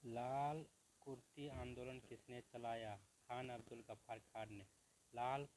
लाल कुर्ती आंदोलन किसने चलाया? खान अब्दुल गफ्फार खान ने। लाल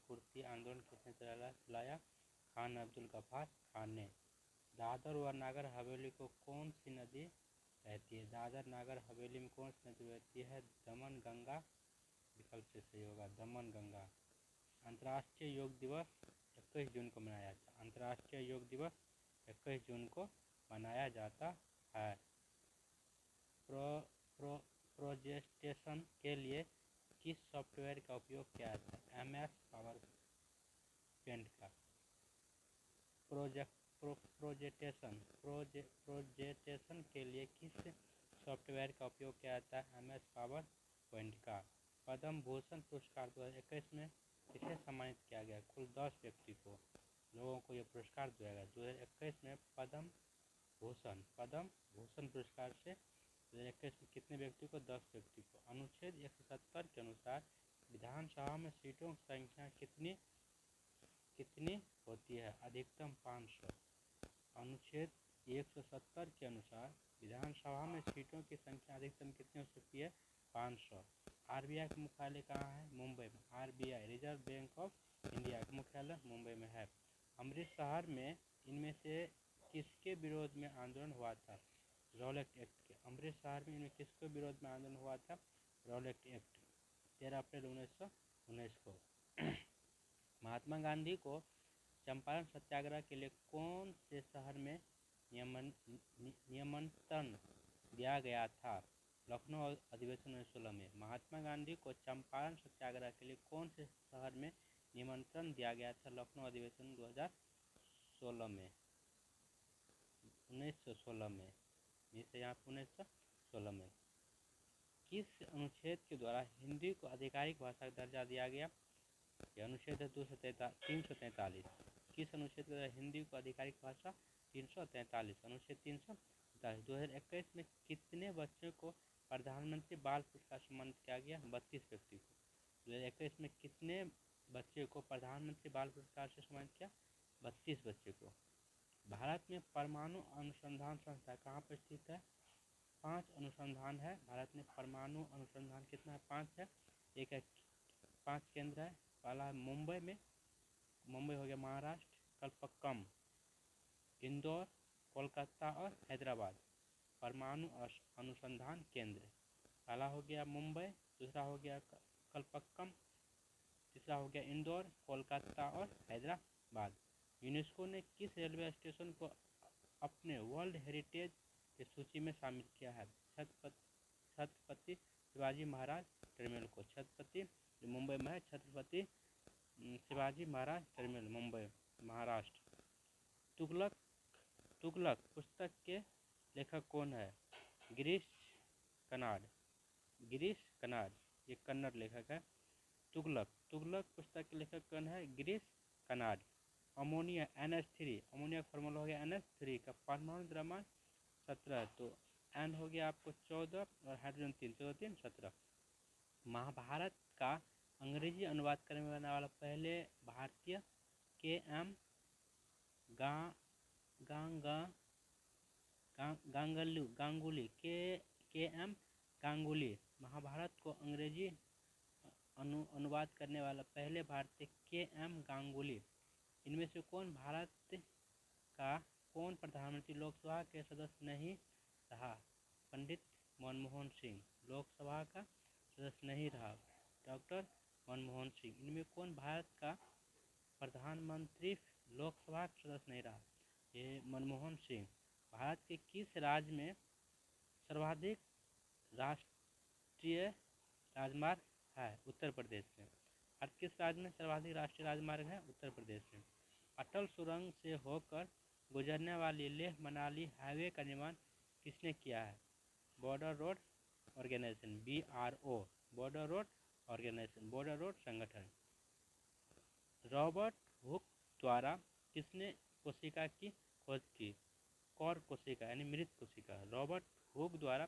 कुर्ती आंदोलन किसने चलाया? खान अब्दुल गफ्फार खान ने। दादर व नागर हवेली को कौन सी नदी बहती है? दादर नागर हवेली में कौन सी नदी बहती है? दमन गंगा। विकल्प से सही होगा दमन गंगा। अंतर्राष्ट्रीय योग दिवस 21 जून को मनाया जाता है। अंतर्राष्ट्रीय योग दिवस 21 जून को मनाया जाता है। प्रेजेंटेशन के लिए किस सॉफ्टवेयर का उपयोग किया जाता है? MS पावर पेंट का। प्रेजेंटेशन के लिए किस सॉफ्टवेयर का उपयोग किया जाता है? MS पावर पॉइंट का। पद्म भूषण पुरस्कार 2021 में किसे सम्मानित किया गया? कुल 10 व्यक्ति को लोगों को यह पुरस्कार दिया गया। 2021 में पद्म भूषण पुरस्कार से 2021 में कितने व्यक्ति को? 10 व्यक्ति को। अनुच्छेद 170 के अनुसार विधानसभा में सीटों की संख्या कितनी होती है? अधिकतम 500। अनुच्छेद 170 के अनुसार विधानसभा में सीटों की संख्या अधिकतम कितनी हो सकती है? 500। RBI का मुख्यालय कहाँ है? मुंबई में। RBI reserve bank of India का मुख्यालय मुंबई में है। अमृतसर में इनमें से किसके विरोध में आंदोलन हुआ था? रॉलेट एक्ट के। अमृतसर में इनमें किसके विरोध में आंदोलन हुआ था? रॉलेट एक्ट 13 अप्रैल 1919 को। महात्मा गांधी को चंपारण सत्याग्रह के लिए कौन से शहर में निमंत्रण दिया गया था? लखनऊ अधिवेशन 1916 में। महात्मा गांधी को चंपारण सत्याग्रह के लिए कौन से शहर में निमंत्रण दिया गया था? लखनऊ अधिवेशन 2016 में 1916 में। यहाँ 1916 में। किस अनुच्छेद के द्वारा हिंदी को आधिकारिक भाषा का दर्जा दिया गया? यह अनुच्छेद है 343। किस अनुच्छेद के द्वारा हिंदी को आधिकारिक भाषा? 343 अनुच्छेद 343। 2021 में कितने बच्चों को प्रधानमंत्री बाल पुरस्कार सम्मानित किया गया? 32 व्यक्ति को। 2021 में कितने बच्चे को प्रधानमंत्री बाल पुरस्कार से सम्मानित किया? 32 बच्चे को। भारत में परमाणु अनुसंधान संस्था कहाँ पर स्थित है? 5 अनुसंधान है भारत में। परमाणु अनुसंधान कितना है? 5 है। एक है 5 केंद्र है। पहला है मुंबई में, मुंबई हो गया महाराष्ट्र। कलपक्कम, इंदौर, कोलकाता और हैदराबाद परमाणु अनुसंधान केंद्र। पहला हो गया मुंबई, दूसरा हो गया कलपक्कम, तीसरा हो गया इंदौर, कोलकाता और हैदराबाद। यूनेस्को ने किस रेलवे स्टेशन को अपने वर्ल्ड हेरिटेज की सूची में शामिल किया है? छत्रपति शिवाजी महाराज टर्मिनल को। छत्रपति मुंबई में है, छत्रपति शिवाजी महाराज टर्मिनल मुंबई महाराष्ट्र। तुगलक पुस्तक के लेखक कौन है? गिरीश कर्नाड ये कन्नड़ लेखक है। तुगलक पुस्तक के लेखक कौन है? Girish Karnad. Ammonia NH3 ammonia formula हो गया NH3 का परमाणु द्रव्यमान 17। तो N हो गया आपको 14 और हाइड्रोजन 3 14 3 17। महाभारत का अंग्रेजी अनुवाद करने वाला पहले भारतीय KM गांगुली KM गांगुली। महाभारत को अंग्रेजी अनुवाद करने वाला पहले भारतीय KM गांगुली। इनमें से कौन भारत का कौन प्रधानमंत्री लोकसभा के सदस्य नहीं रहा? पंडित मनमोहन सिंह लोकसभा का सदस्य नहीं रहा। डॉक्टर मनमोहन सिंह। इनमें कौन भारत का प्रधानमंत्री लोकसभा का सदस्य नहीं रहा? ये मनमोहन सिंह। भारत के किस राज्य में सर्वाधिक राष्ट्रीय राजमार्ग है? उत्तर प्रदेश में। भारत किस राज्य में सर्वाधिक राष्ट्रीय राजमार्ग है? उत्तर प्रदेश में। अटल सुरंग से होकर गुजरने वाली लेह मनाली हाईवे का निर्माण किसने किया है? Border road organization BRO border road organization border road संगठन। रॉबर्ट हुक द्वारा किसने कोशिका की खोज की? कॉर कोशिका यानी मृत कोशिका। रॉबर्ट हुक द्वारा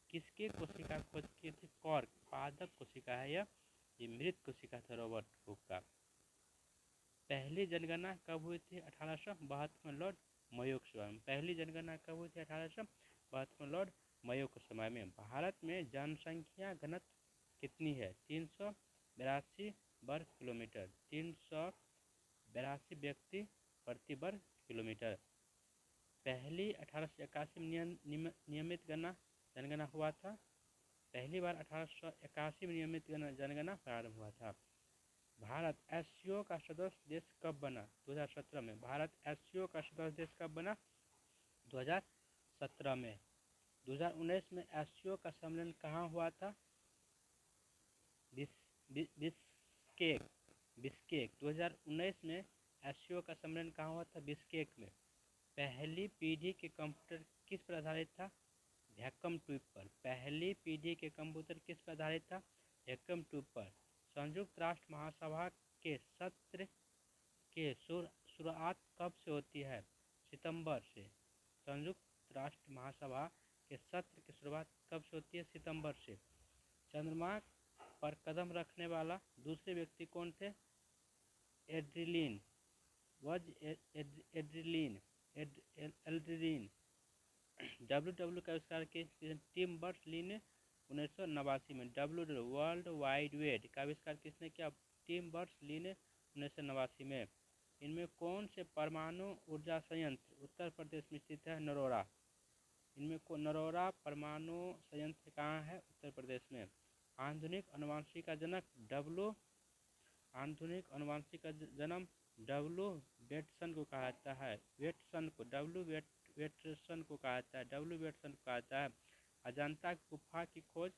किसके कोशिका खोज की थी? कॉर पादप कोशिका है ये मृत कोशिका था रॉबर्ट हुक का। पहली जनगणना कब हुई थी? 1872 में लॉर्ड मायोक्स में। पहली जनगणना कब हुई थी? 1872 72वां लॉर्ड मयो के समय में। भारत में जनसंख्या घनत्व कितनी है? 382 वर्ग किलोमीटर, 382 व्यक्ति प्रति वर्ग किलोमीटर। पहली 1881 में नियमित जनगणना हुआ था। पहली बार 1881 में नियमित जनगणना प्रारंभ हुआ था। भारत एससीओ का सदस्य देश कब बना? 2017 में। भारत एससीओ का सदस्य देश कब बना? 2017 में। 2019 में एससीओ का सम्मेलन कहाँ हुआ था? बिश्केक। 2019 में एससीओ का सम्मेलन कहाँ हुआ था? बिश्केक में। पहली पीढ़ी के कंप्यूटर किस पर आधारित था? वैक्यूम ट्यूब पर। पहली पीढ़ी के कंप्यूटर किस पर आधारित था? वैक्यूम ट्यूब पर। संयुक्त राष्ट्र महासभा के सत्र के शुरुआत कब से होती है? सितंबर से। संयुक्त राष्ट्र महासभा के सत्र की शुरुआत कब से होती है? सितंबर से। चंद्रमा पर कदम रखने वाला दूसरे व्यक्ति कौन थे? एल्ड्रिन। डब्ल्यू का आविष्कार किसने? टिम बर्नर्स-ली ने 1989 में। डब्ल्यू वर्ल्ड वाइड वेब का आविष्कार किसने किया? टिम बर्नर्स-ली ने 1989 में। इनमें कौन से परमाणु ऊर्जा संयंत्र उत्तर प्रदेश में स्थित है? नरोरा। इनमें को नरोरा परमाणु संयंत्र कहाँ है? उत्तर प्रदेश में। आधुनिक अनुवांशिकी का जनक आधुनिक अनुवांशिकी का जन्म डब्ल्यू वेटसन को कहा जाता है। डब्ल्यू वेटसन को कहा जाता है। अजंता की गुफा की खोज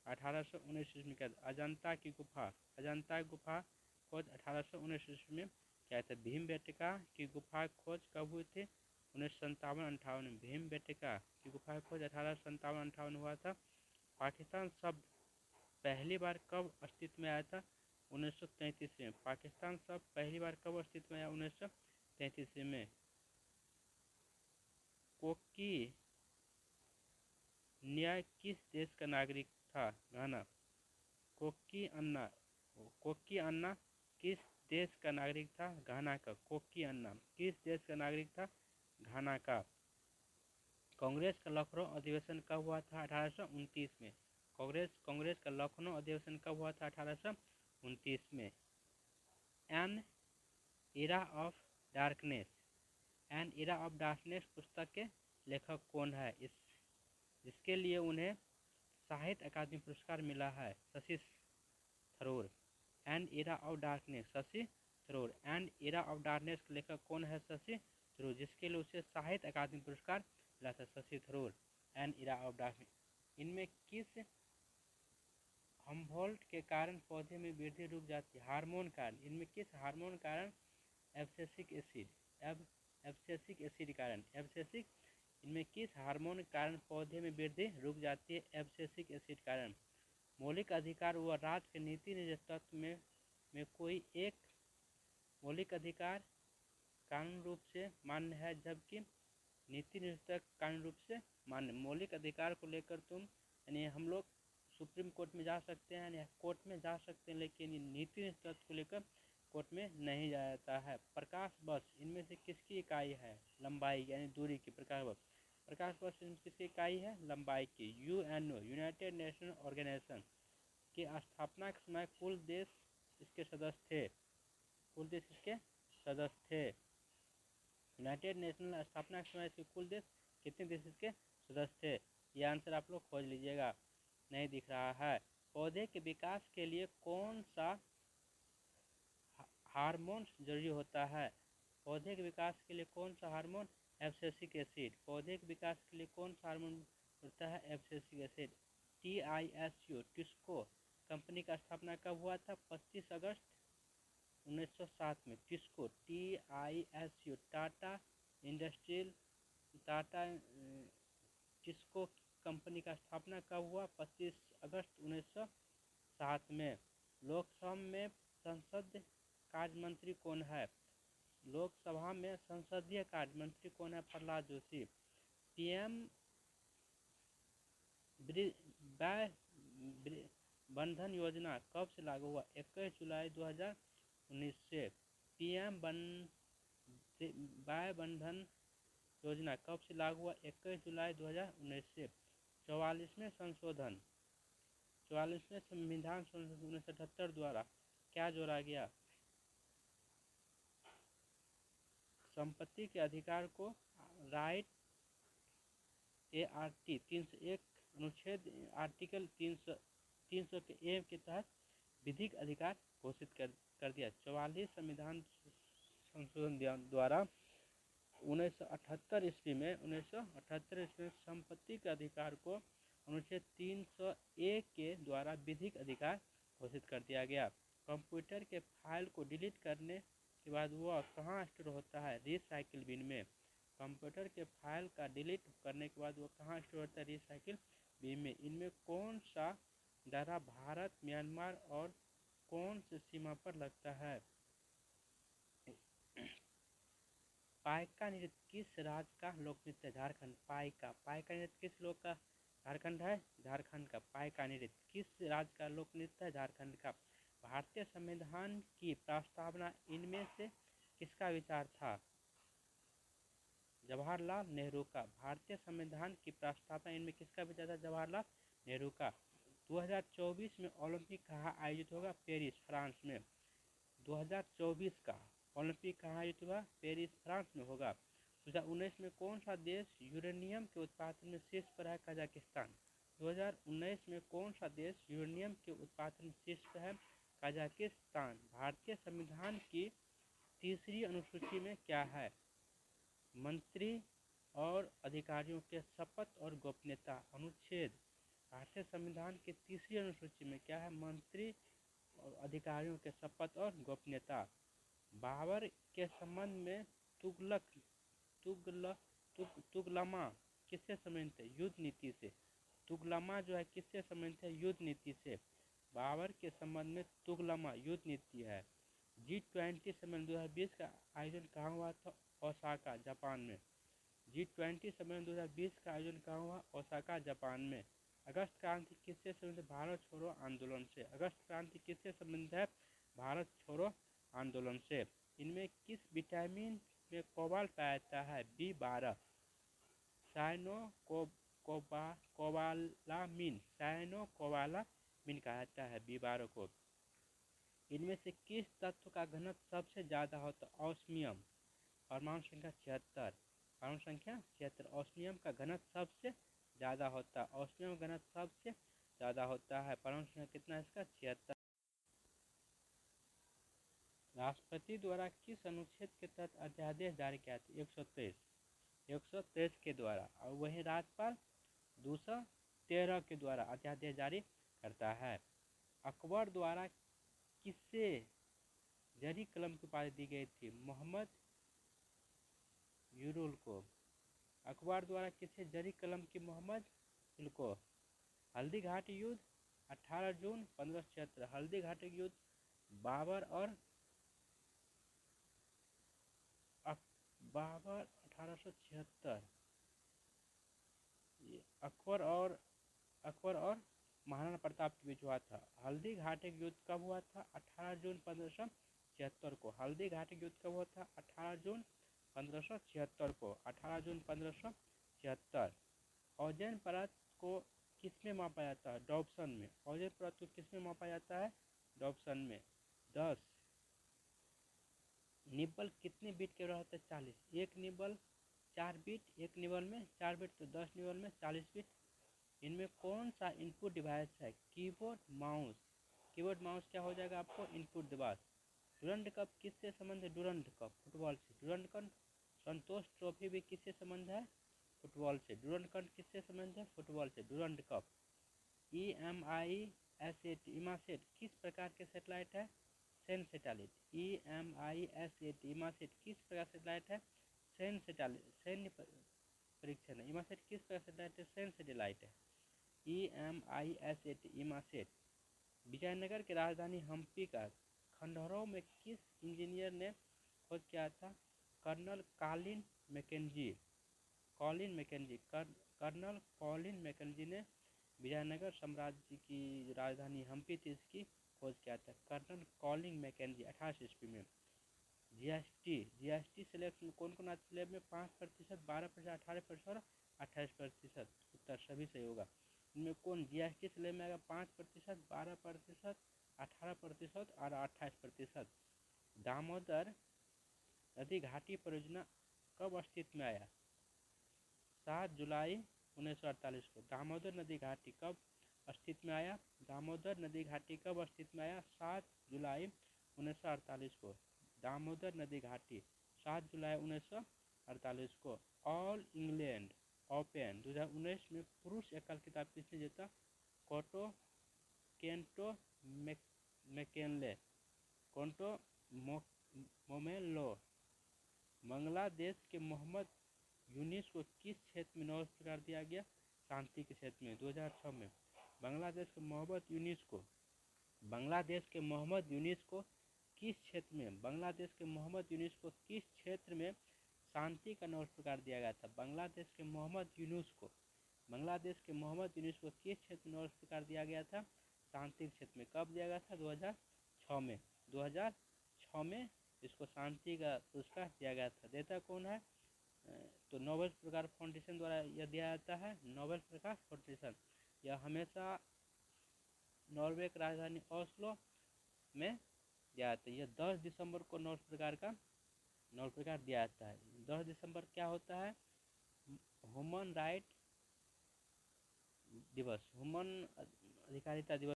1819 ईस्वी में किया था। अजंता की गुफा खोज 1819 ईस्वी में क्या था? भीमबेटका की गुफा खोज कब हुई थी? 1957-58 में। भीमबेटका की गुफा खोज 1857-58 हुआ था। पाकिस्तान शब्द पहली बार कब अस्तित्व में आया था? 1933 में। पाकिस्तान शब्द पहली बार कब अस्तित्व में आया? 1933 में। कोकी न्याय किस देश का नागरिक था? घाना। कोकी अन्ना किस देश का नागरिक था? घाना का। कोकी अन्ना किस देश का नागरिक था? घाना का। कांग्रेस का लखनऊ अधिवेशन कब हुआ था? 1829 में। कांग्रेस का लखनऊ अधिवेशन कब हुआ था? 1829 में। एन एरा ऑफ डार्कनेस पुस्तक के लेखक कौन है? इसके लिए उन्हें साहित्य अकादमी पुरस्कार मिला है। Shashi Tharoor. An era of darkness, Shashi Tharoor. An era of darkness के लेखक कौन है? शशि थरूर, जिसके लिए उसे साहित्य अकादमी पुरस्कार मिला था। Shashi Tharoor. An era of darkness. इनमें किस हम्बोल्ट के कारण पौधे में वृद्धि रुक जाती है? हार्मोन कारण। इनमें किस हार्मोन कारण? एब्सिसिक एसिड कारण। इनमें किस हार्मोन के कारण पौधे में वृद्धि रुक जाती है? एब्सिसिक एसिड कारण। मौलिक अधिकार व राज्य के नीति निर्देशक तत्व में कोई एक मौलिक अधिकार कानून रूप से मान्य है, जबकि नीति निर्देशक कानून रूप से मान्य। मौलिक अधिकार को लेकर तुम यानी हम लोग सुप्रीम कोर्ट में जा सकते हैं या कोर्ट में जा सकते हैं, लेकिन नीति निर्देशक को लेकर कोर्ट में नहीं जाया जाता है। प्रकाश वर्ष इनमें से किसकी इकाई है? लंबाई यानी दूरी की। प्रकाश वर्ष इनमें किसकी इकाई है? लंबाई की। यूएनओ यूनाइटेड नेशन ऑर्गेनाइजेशन की स्थापना के समय कुल देश इसके सदस्य थे। यूनाइटेड नेशनल स्थापना के समय इसके कुल देश कितने देश इसके सदस्य थे? ये आंसर आप लोग खोज लीजिएगा। नहीं दिख रहा है। पौधे के विकास के लिए कौन सा हार्मोन जरूरी होता है? पौधे के विकास के लिए कौन सा हार्मोन? Abscisic acid. पौधे के विकास के लिए कौन सा हार्मोन होता है? Abscisic acid. टिस्को कंपनी का स्थापना कब हुआ था? 25 अगस्त 1907 में। टिस्को टिस्को कंपनी का स्थापना कब हुआ? 25 अगस्त 1907 में। लोकसभा में संसदीय कार्य मंत्री कौन है? लोकसभा में संसदीय कार्य मंत्री कौन है? प्रहलाद जोशी। पीएम बंधन योजना कब से लागू हुआ? 21 जुलाई 2019 से। पीएम बंधन योजना कब से लागू हुआ? 21 जुलाई 2019 से। 44वें संशोधन 44वें संविधान संशोधन 1978 द्वारा क्या जोड़ा गया? संपत्ति के अधिकार को राइट ART 301 अनुच्छेद आर्टिकल 300 के ए के तहत विधिक अधिकार घोषित कर दिया। 44 संविधान संशोधन द्वारा 1978 ईस्वी में संपत्ति के अधिकार को अनुच्छेद 301 के द्वारा विधिक अधिकार घोषित कर दिया गया। कंप्यूटर के फाइल को डिलीट करने के बाद वह कहाँ स्टोर होता है? रिसाइकिल बिन में। कंप्यूटर के फाइल का डिलीट करने के बाद वो कहाँ स्टोर होता है? रिसाइकिल बिन में। इनमें कौन सा दायरा भारत, म्यांमार और कौन सी सीमा पर लगता है? पाइका नृत्य किस राज्य का लोक नृत्य? झारखंड। पाइका नृत्य किस लोक का? झारखंड है। झारखंड का पाइका नृत्य किस राज्य का लोक नृत्य है? झारखंड का। भारतीय संविधान की प्रस्तावना इनमें से किसका विचार था? जवाहरलाल नेहरू का। भारतीय संविधान की प्रस्तावना इनमें किसका विचार था? जवाहरलाल नेहरू का। 2024 में ओलंपिक कहाँ आयोजित होगा? पेरिस, फ्रांस में। 2024 का ओलंपिक कहाँ आयोजित हुआ? पेरिस, फ्रांस में होगा। 2019 में कौन सा देश यूरेनियम के उत्पादन में शीर्ष पर है? कजाकिस्तान। 2019 में कौन सा देश यूरेनियम के उत्पादन में शीर्ष पर है? कजाकिस्तान। भारतीय संविधान की तीसरी अनुसूची में क्या है? मंत्री और अधिकारियों के शपथ और गोपनीयता। अनुच्छेद भारतीय संविधान की तीसरी अनुसूची में क्या है? मंत्री और अधिकारियों के शपथ और गोपनीयता। बाबर के संबंध में तुगलमा किससे संबंधित है? युद्ध नीति से। तुगलमा जो है किससे संबंधित है? युद्ध नीति से। बाबर के संबंध में तुगलमा युद्ध नीति है। G20 सम्मेलन 2020 का आयोजन कहाँ हुआ था? ओसाका, जापान में। G20 सम्मेलन 2020 का आयोजन कहाँ हुआ? ओसाका, जापान में। अगस्त क्रांति किससे संबंधित? भारत छोड़ो आंदोलन से। अगस्त क्रांति किससे संबंधित है? भारत छोड़ो आंदोलन से। इनमें किस विटामिन में कोबाल्ट पाया जाता है? B12। साइनोकोबालामिन कहा जाता है B12 को। इनमें से किस तत्व का घनत्व सबसे ज्यादा होता है? ऑस्मियम। परमाणु संख्या 76। परमाणु संख्या 76। ऑस्मियम का घनत्व सबसे ज्यादा होता है। ऑस्मियम का घनत्व सबसे ज्यादा होता है। परमाणु संख्या कितना है इसका? 76। राष्ट्रपति द्वारा किस अनुच्छेद के तहत अध्यादेश जारी किया था? 123 के द्वारा। और वही राज्यपाल 213 के द्वारा अध्यादेश जारी करता है। अकबर द्वारा किससे जरी कलम की उपाधि दी गई थी? मोहम्मद यूरुल को। अकबर द्वारा किससे जरी कलम की? मोहम्मद यूरुल को। हल्दी घाटी युद्ध 18 जून 1576। हल्दी घाटी युद्ध बाबर 1876। अकबर और महाराणा प्रताप के बीच हुआ था। हल्दी घाटी युद्ध कब हुआ था? 18 जून 1576 को। हल्दी घाटी युद्ध कब हुआ था? 18 जून 1576 को। 18 जून 1576। ओजोन परत को किसमें मापा जाता है? डॉप्सन में। ओजोन परत को किसमें मापा जाता है? डॉप्सन में। 10 निब्बल कितने बिट के रहते हैं? 40। एक निब्बल 4 बिट, एक निब्बल में 4 बिट तो 10 निब्बल में 40 बिट। इनमें कौन सा इनपुट डिवाइस है? Keyboard, mouse. कीबोर्ड माउस क्या हो जाएगा आपको? Input device. डुरंड कप किससे संबंध है? डुरंड कप फुटबॉल से। Durand cup. संतोष ट्रॉफी भी किससे संबंध है? फुटबॉल से। डुरंड कप किससे संबंध है? फुटबॉल से। Durand cup. EMISAT इमासेट किस प्रकार के सैटेलाइट है? सेन सैटेलाइट। EMISAT इमासेट किस प्रकार सैटेलाइट है? सेन सैटेलाइट। सैन्य परीक्षण है। इमासेट किस प्रकार सैटेलाइट है? सेन सैटेलाइट है। EMISAT इमासेट। विजयनगर की राजधानी हम्पी का खंडहरों में किस इंजीनियर ने खोज किया था? Colonel Colin Mackenzie. Colonel Colin Mackenzie ने विजयनगर साम्राज्य की राजधानी हम्पी थी इसकी खोज किया था। कर्नल कॉलिन मैकेंजी 18 ईस्वी में। जीएसटी सिलेक्शन कौन कौन आता स्लेब में? 5%, 12%, 18% और 28%। उत्तर सभी सही होगा। इनमें कौन जीएसटी स्लेब में आएगा? 5%, 12%, 18% और 28%। दामोदर नदी घाटी परियोजना कब अस्तित्व में आया? 7 जुलाई 1948 को। दामोदर नदी घाटी कब अस्तित्व में आया? दामोदर नदी घाटी कब अस्तित्व में आया? 7 जुलाई 1948 को। दामोदर नदी घाटी 7 जुलाई 1948 को। ऑल इंग्लैंड ओपन 2019 में पुरुष एकल खिताब किसने जीता? केंटो मैकेनले कोंटो मोमेलो। बांग्लादेश के मोहम्मद यूनिस को किस क्षेत्र में नोबेल पुरस्कार दिया गया? शांति के क्षेत्र में 2006 में। बांग्लादेश के मोहम्मद यूनिस को किस क्षेत्र में शांति का नोबेल पुरस्कार दिया गया था? बांग्लादेश के मोहम्मद यूनुस को किस क्षेत्र में नोबेल पुरस्कार दिया गया था? शांति क्षेत्र में। कब दिया गया था? 2006 में। 2006 में इसको शांति का पुरस्कार दिया गया था। देता कौन है? तो नोबेल पुरस्कार फाउंडेशन द्वारा यह दिया जाता है। नोबेल पुरस्कार फाउंडेशन यह हमेशा नॉर्वे की राजधानी ओस्लो में दिया जाता है। यह 10 दिसंबर को नोबेल पुरस्कार दिया जाता है। 10 दिसंबर क्या होता है? ह्यूमन राइट दिवस, ह्यूमन अधिकारिता दिवस